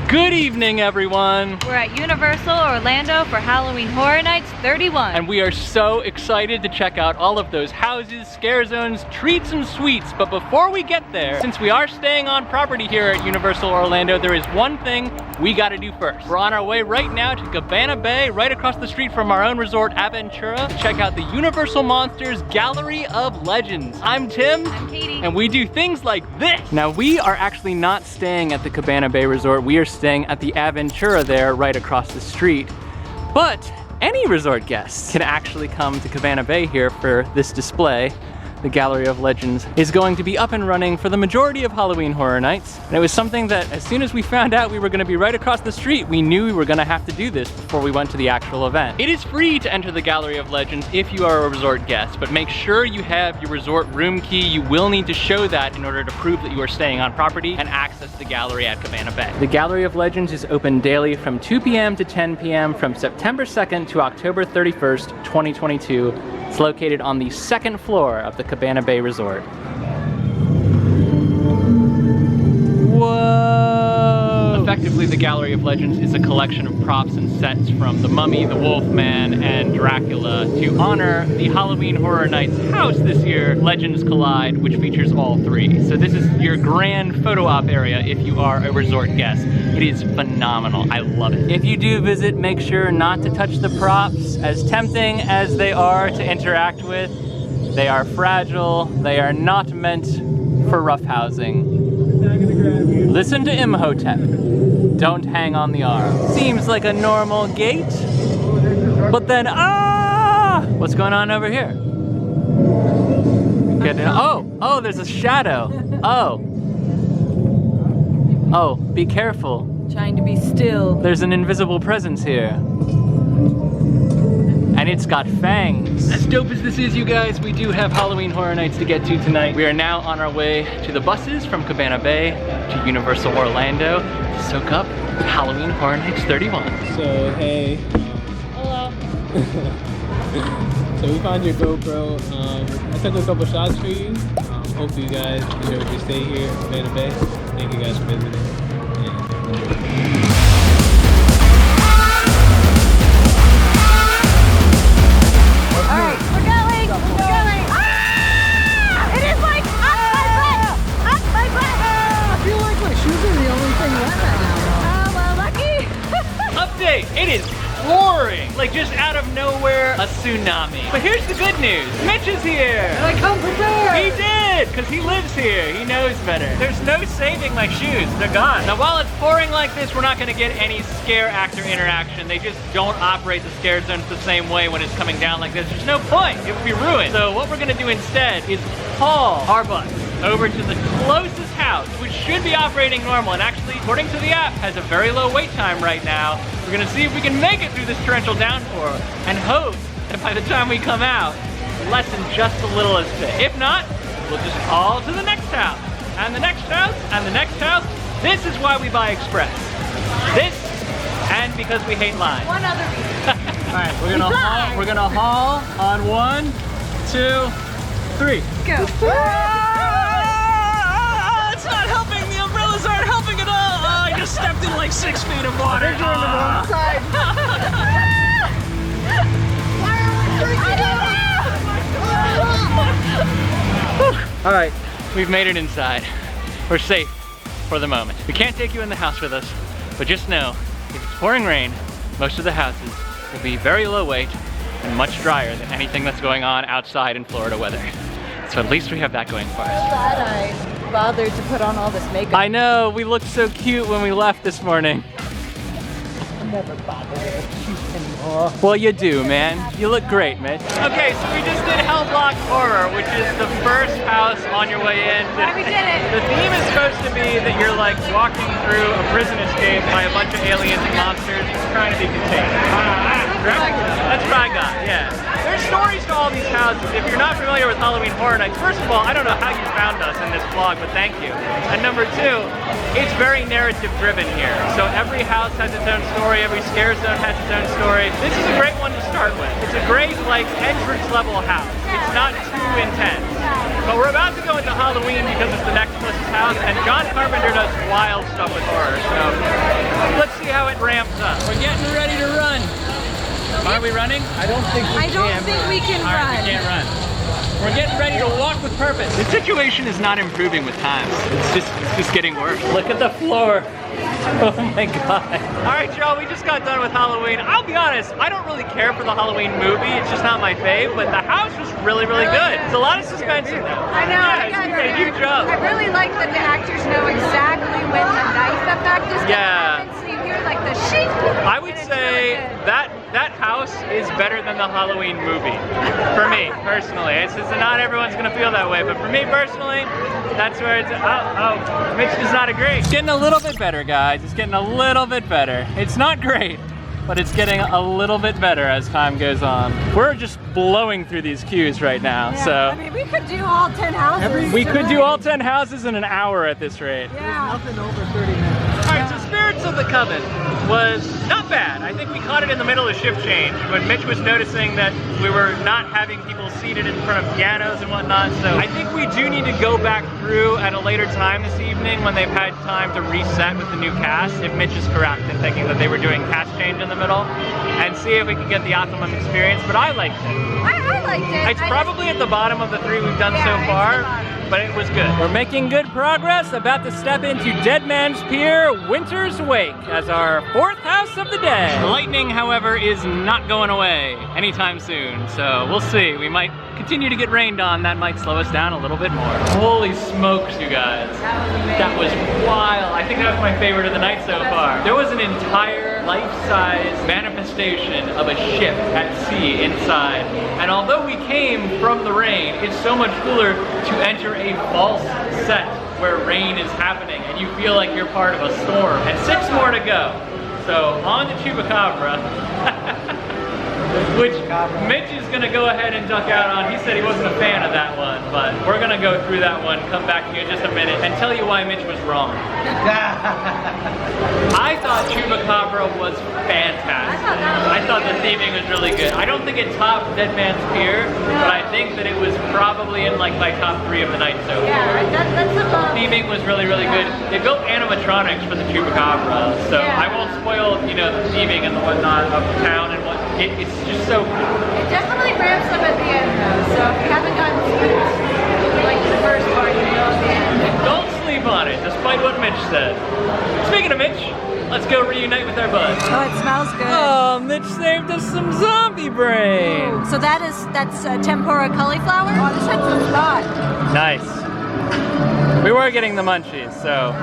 Good evening, everyone. We're at Universal Orlando for Halloween Horror Nights 31. And we are so excited to check out all of those houses, scare zones, treats, and sweets. But before we get there, since we are staying on property here at Universal Orlando, there is one thing we gotta do first. We're on our way right now to Cabana Bay, right across the street from our own resort, Aventura, to check out the Universal Monsters Gallery of Legends. I'm Tim. I'm Katie. And we do things like this. Now, we are actually not staying at the Cabana Bay Resort. We are staying at the Aventura there, right across the street. But any resort guest can actually come to Cabana Bay here for this display. The Gallery of Legends is going to be up and running for the majority of Halloween Horror Nights. And it was something that as soon as we found out we were gonna be right across the street, we knew we were gonna have to do this before we went to the actual event. It is free to enter the Gallery of Legends if you are a resort guest, but make sure you have your resort room key. You will need to show that in order to prove that you are staying on property and access the gallery at Cabana Bay. The Gallery of Legends is open daily from 2 p.m. to 10 p.m. from September 2nd to October 31st, 2022. It's located on the second floor of the Cabana Bay Resort. Whoa! Effectively, the Gallery of Legends is a collection of props and sets from the Mummy, the Wolfman, and Dracula to honor the Halloween Horror Nights house this year, Legends Collide, which features all three. So this is your grand photo op area if you are a resort guest. It is phenomenal. I love it. If you do visit, make sure not to touch the props. As tempting as they are to interact with, they are fragile. They are not meant for roughhousing. Listen to Imhotep. Don't hang on the arm. Seems like a normal gate, but then, what's going on over here? Oh, there's a shadow. Oh, be careful. Trying to be still. There's an invisible presence here. And it's got fangs. As dope as this is, you guys, we do have Halloween Horror Nights to get to tonight. We are now on our way to the buses from Cabana Bay to Universal Orlando to soak up Halloween Horror Nights 31. So, hey. Hello. So we found your GoPro. I took a couple shots for you. Hopefully you guys enjoyed your stay here at Cabana Bay. Thank you guys for visiting. Alright, we're going! We're going! Ah! It is like up my butt! Up my butt! I feel like my shoes are the only thing wet right now. Oh, well, lucky! Update, it is pouring. Like just out of nowhere, a tsunami. But here's the good news. Mitch is here. And I come prepared! He did, because he lives here. He knows better. There's no saving my shoes. They're gone. Now, while it's pouring like this, we're not going to get any scare actor interaction. They just don't operate the scare zones the same way when it's coming down like this. There's no point. It would be ruined. So what we're going to do instead is haul our bus over to the closest house, which should be operating normal. And actually, according to the app, has a very low wait time right now. We're going to see if we can make it through this torrential downpour and hope that by the time we come out, lessen just a little as bit. If not, we'll just haul to the next house, and the next house, and the next house. This is why we buy Express. This, and because we hate lines. One other reason. All right, we're gonna haul on 1, 2, 3. Go. It's not helping. The umbrellas aren't helping at all. I just stepped in like 6 feet of water. You're on the wrong side. Why are we freaking out? All right, we've made it inside. We're safe for the moment. We can't take you in the house with us, but just know, if it's pouring rain, most of the houses will be very low weight and much drier than anything that's going on outside in Florida weather. So at least we have that going for us. Glad I bothered to put on all this makeup. I know, we looked so cute when we left this morning. I'm never bothered with cute anymore. Well, you do, man. You look great, Mitch. Okay, so we just did Hellblock Horror, which is the first house on your way in. We did it. The theme is supposed to be that you're like walking through a prison escape by a bunch of aliens and monsters trying to be contained. Correct? That's what I got, yeah. There's stories to all these houses. If you're not familiar with Halloween Horror Nights, first of all, I don't know how you found us in this vlog, but thank you. And number two, it's very narrative driven here. So every house has its own story, every scare zone has its own story. This is a great one to start with. It's a great, like, entrance level house. It's not too intense. But we're about to go into Halloween because it's the next closest house, and John Carpenter does wild stuff with horror, so ramped up. We're getting ready to run. Are we running? I don't think we can All right, run. we can't run. We're getting ready to walk with purpose. The situation is not improving with time. It's just getting worse. Look at the floor. Oh my God. All right, y'all, we just got done with Halloween. I'll be honest, I don't really care for the Halloween movie. It's just not my fave, but the house was really, really good. It's a lot of suspense in there. I know. Yeah, you did a huge job. I really like that the actors know exactly when the knife effect is going to Yeah. happen. So you hear like the shit. I would say that house is better than the Halloween movie. For me, personally. It's just not everyone's gonna feel that way, but for me personally, that's where it's, Mitch does not agree. It's getting a little bit better, guys. It's getting a little bit better. It's not great, but it's getting a little bit better as time goes on. We're just blowing through these queues right now, Yeah, so. I mean, we could do all 10 houses. We could do all 10 houses in an hour at this rate. Yeah. Nothing over 30 minutes. All right, so Spirits of the Coven was not bad. I think we caught it in the middle of shift change when Mitch was noticing that we were not having people seated in front of pianos and whatnot. So I think we do need to go back through at a later time this evening when they've had time to reset with the new cast, if Mitch is correct in thinking that they were doing cast change in the middle, and see if we can get the optimum experience. But I liked it. I liked it. It's probably at the bottom of the 3 we've done so far, but it was good. We're making good progress, about to step into Dead Man's Pier, Winter's Wake, as our 4th house of the day. The lightning, however, is not going away anytime soon, so we'll see. We might continue to get rained on. That might slow us down a little bit more. Holy smokes, you guys. That was wild. I think that was my favorite of the night so far. There was an entire life-size manifestation of a ship at sea inside. And although we came from the rain, it's so much cooler to enter a false set where rain is happening and you feel like you're part of a storm. And 6 more to go. So on to Chupacabra, which Mitch is gonna go ahead and duck out on. He said he wasn't a fan of that one, but we're gonna go through that one, come back to you in just a minute, and tell you why Mitch was wrong. I thought Chupacabra was fantastic. I thought the theming was really good. I don't think it topped Dead Man's Pier, but I think that it was probably in like my top 3 of the night so far. Yeah, that's above. Theming was really, really good. They built animatronics for the Chupacabra, so I won't spoil, you know, the theming and the whatnot of town and what. It's just so cool. It definitely ramps up at the end though, so if you haven't gotten to like the first part, you know at the end. Don't sleep on it, despite what Mitch said. Speaking of Mitch, let's go reunite with our buds. Oh, it smells good. Oh, Mitch saved us some zombie brain. So that's tempura cauliflower? Oh, this hits the spot. Nice. We were getting the munchies, so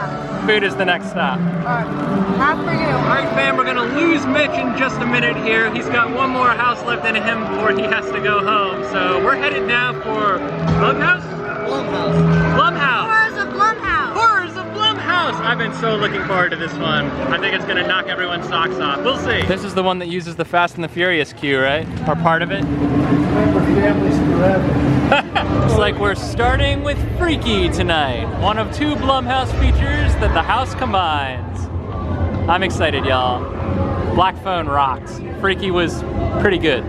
food is the next stop. Half for you. All right, fam, we're gonna lose Mitch in just a minute here. He's got one more house left in him before he has to go home. So we're headed now for Blumhouse? Blumhouse. Horrors of Blumhouse. Horrors of Blumhouse. I've been so looking forward to this one. I think it's gonna knock everyone's socks off. We'll see. This is the one that uses the Fast and the Furious queue, right? Or part of it? Looks like we're starting with Freaky tonight. One of 2 Blumhouse features that the house combines. I'm excited, y'all. Black Phone rocks. Freaky was pretty good.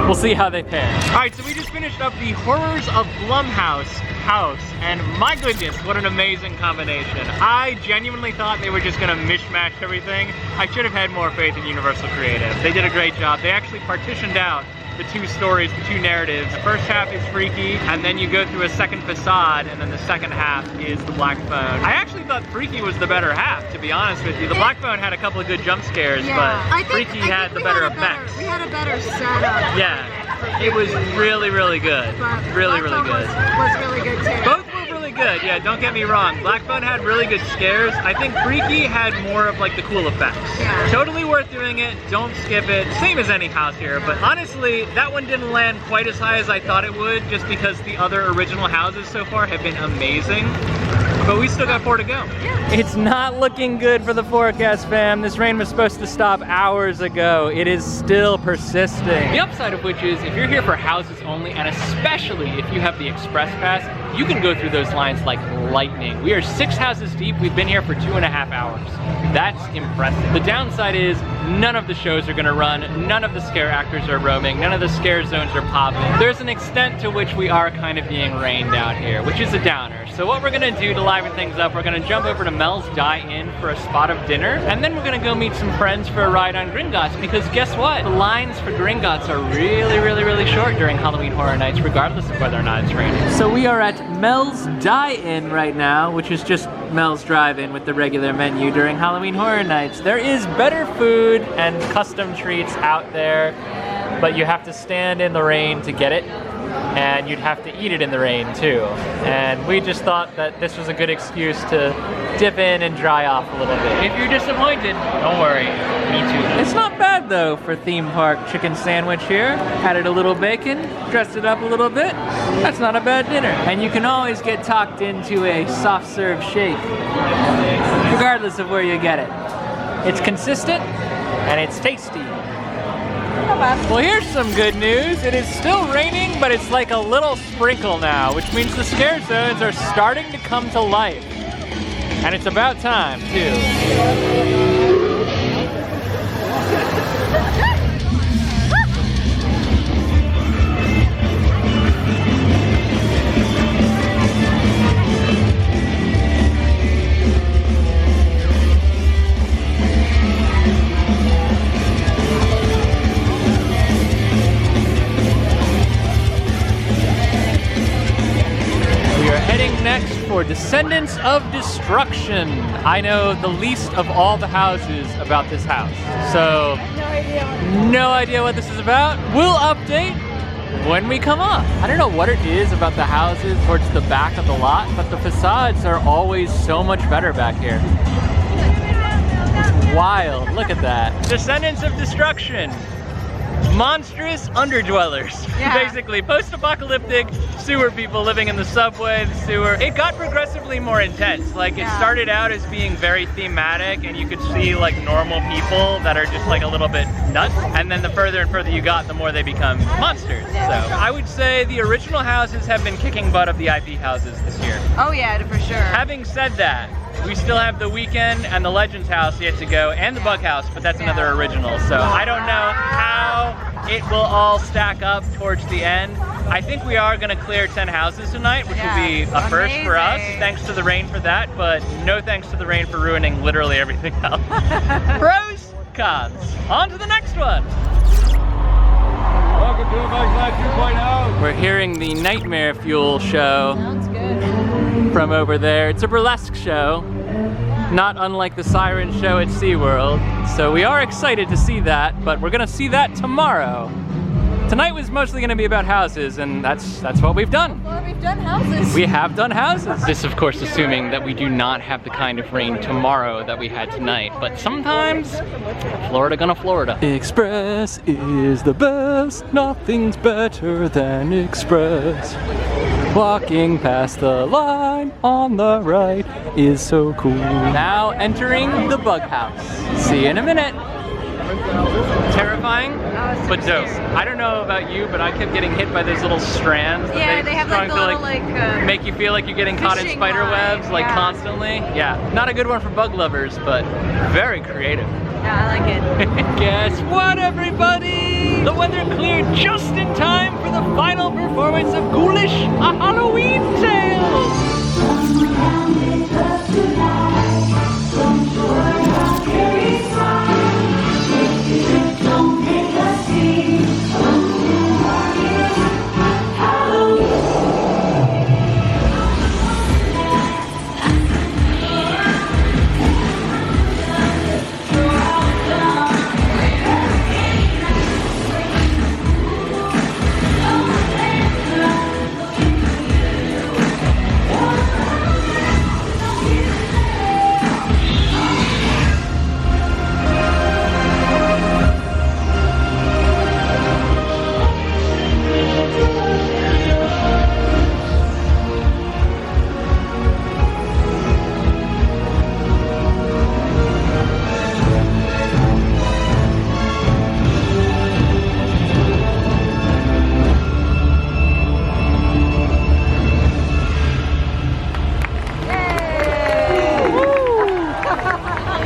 We'll see how they pair. All right, so we just finished up the Horrors of Blumhouse house, and my goodness, what an amazing combination. I genuinely thought they were just gonna mishmash everything. I should have had more faith in Universal Creative. They did a great job. They actually partitioned out the 2 stories, the 2 narratives. The first half is Freaky, and then you go through a second facade, and then the second half is the Black Phone. I actually thought Freaky was the better half, to be honest with you. The Black Phone had a couple of good jump scares, but Freaky had the better effects. We had a better setup. Yeah, it was really, really good. Really, really good. Was really good too. Both were really good, yeah, don't get me wrong. Black Phone had really good scares. I think Freaky had more of like the cool effects. Yeah. Totally worth doing it, don't skip it. Same as any house here, but honestly, that one didn't land quite as high as I thought it would, just because the other original houses so far have been amazing. But we still got 4 to go. It's not looking good for the forecast, fam. This rain was supposed to stop hours ago. It is still persisting. The upside of which is, if you're here for houses only, and especially if you have the express pass, you can go through those lines like lightning. We are 6 houses deep. We've been here for 2.5 hours. That's impressive. The downside is none of the shows are gonna run, none of the scare actors are roaming, none of the scare zones are popping. There's an extent to which we are kind of being rained out here, which is a downer. So what we're gonna do to liven things up, we're gonna jump over to Mel's Dine-In for a spot of dinner, and then we're gonna go meet some friends for a ride on Gringotts, because guess what? The lines for Gringotts are really short during Halloween Horror Nights, regardless of whether or not it's raining. So we are at Mel's Dine-In right now, which is just Mel's Drive-In with the regular menu during Halloween Horror Nights. There is better food and custom treats out there, but you have to stand in the rain to get it, and you'd have to eat it in the rain too. And we just thought that this was a good excuse to dip in and dry off a little bit. If you're disappointed, don't worry, me too. It's not bad though for theme park chicken sandwich here. Added a little bacon, dressed it up a little bit. That's not a bad dinner. And you can always get talked into a soft serve shake, regardless of where you get it. It's consistent and it's tasty. Well, here's some good news. It is still raining, but it's like a little sprinkle now, which means the scare zones are starting to come to life. And it's about time, too. Next for Descendants of Destruction. I know the least of all the houses about this house, so no idea what this is about. We'll update when we come up. I don't know what it is about the houses towards the back of the lot, but the facades are always so much better back here. It's wild, look at that. Descendants of Destruction. Monstrous underdwellers. Yeah. Basically, post-apocalyptic sewer people living in the subway, the sewer. It got progressively more intense. Like, it started out as being very thematic, and you could see like normal people that are just like a little bit nuts. And then the further and further you got, the more they become monsters. So I would say the original houses have been kicking butt of the IP houses this year. Oh yeah, for sure. Having said that, we still have the Weeknd and the Legends house yet to go, and the Bug house, but that's another original. So I don't know how it will all stack up towards the end. I think we are gonna clear 10 houses tonight, which will be a first for us. Thanks to the rain for that, but no thanks to the rain for ruining literally everything else. Pros, cons. On to the next one. Welcome to Bug 2.0. We're hearing the Nightmare Fuel show. Sounds good. From over there. It's a burlesque show, not unlike the Siren show at SeaWorld. So we are excited to see that, but we're gonna see that tomorrow. Tonight was mostly gonna be about houses, and that's what we've done. Well, we've done houses. We have done houses. This, of course, assuming that we do not have the kind of rain tomorrow that we had tonight. But sometimes, Florida gonna Florida. Express is the best. Nothing's better than Express. Walking past the line on the right is so cool. Now entering the Bug house. See you in a minute. Terrifying, but dope. I don't know about you, but I kept getting hit by those little strands. Yeah, they have like the little make you feel like you're getting caught in spider webs like constantly. Yeah, not a good one for bug lovers, but very creative. Yeah, I like it. Guess what, everybody? The weather cleared just in time for the final performance of Ghoulish, a Halloween Tale.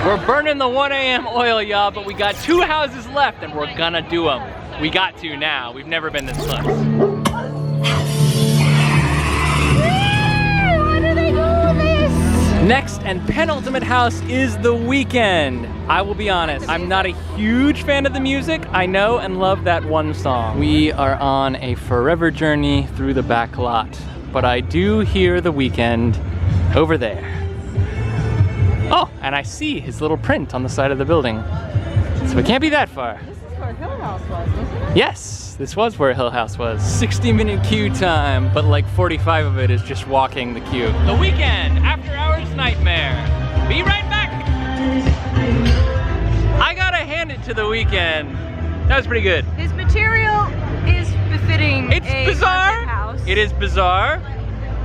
We're burning the 1 a.m. oil, y'all, but we got 2 houses left and we're gonna do them. We got to now. We've never been this close. Why do they do this? and penultimate house is the Weeknd. I will be honest, I'm not a huge fan of the music. I know and love that one song. We are on a forever journey through the back lot, but I do hear the Weeknd over there. Oh, and I see his little print on the side of the building. So it can't be that far. This is where Hill House was, wasn't it? Yes, this was where Hill House was. 60-minute queue time, but like 45 of it is just walking the queue. The Weeknd, After Hours Nightmare. Be right back. I gotta hand it to the Weeknd. That was pretty good. His material is befitting It's a bizarre. haunted house. It is bizarre,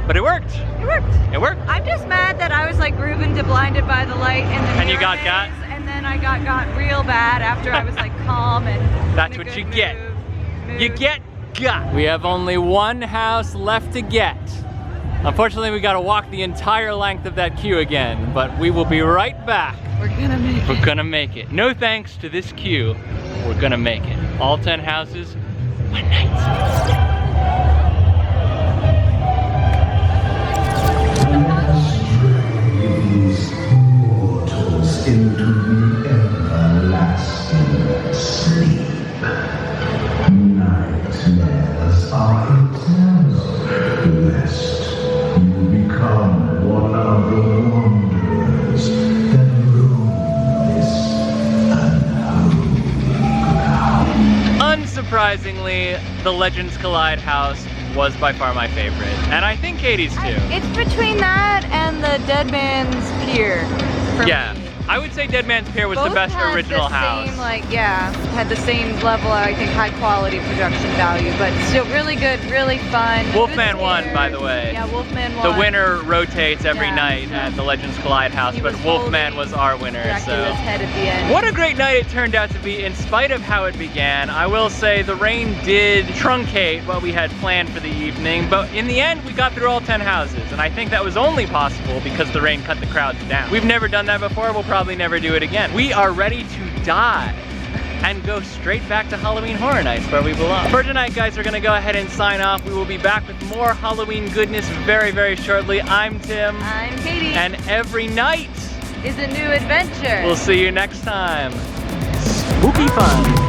but it worked. It worked. It worked. I'm just mad that I was like grooving to Blinded by the Light and the And you mirror got got? maze, and then I got real bad after I was like calm and That's in a what good you get. mood. You get got. We have only one house left to get. Unfortunately, we gotta walk the entire length of that queue again, but we will be right back. We're gonna make it. We're gonna make it. No thanks to this queue, we're gonna make it. All 10 houses, one night. These mortals into the everlasting sleep. Nightmares are eternal, lest you become one of the wanderers that roam this unholy ground. Unsurprisingly, the Legends Collide house was by far my favorite. And I think Katie's too. It's between that and the Dead Man's Pier. For Yeah. me. I would say Dead Man's Pier was Both the best had original the house. Same, had the same level, I think, high quality production value, but still really good, really fun. Wolfman good won, scares. by the way. Yeah, Wolfman The won. winner rotates every Yeah. night at the Legends Collide house, He but was Wolfman holding was our winner, Dracula's so. head at the end. What a great night it turned out to be in spite of how it began. I will say the rain did truncate what we had planned for the evening, but in the end we got through all 10 houses, and I think that was only possible because the rain cut the crowds down. We've never done that before, we'll probably never do it again. We are ready to die and go straight back to Halloween Horror Nights where we belong. For tonight, guys, we're gonna go ahead and sign off. We will be back with more Halloween goodness very, very shortly. I'm Tim, I'm Katie. and every night is a new adventure. we'll see you next time. Spooky fun.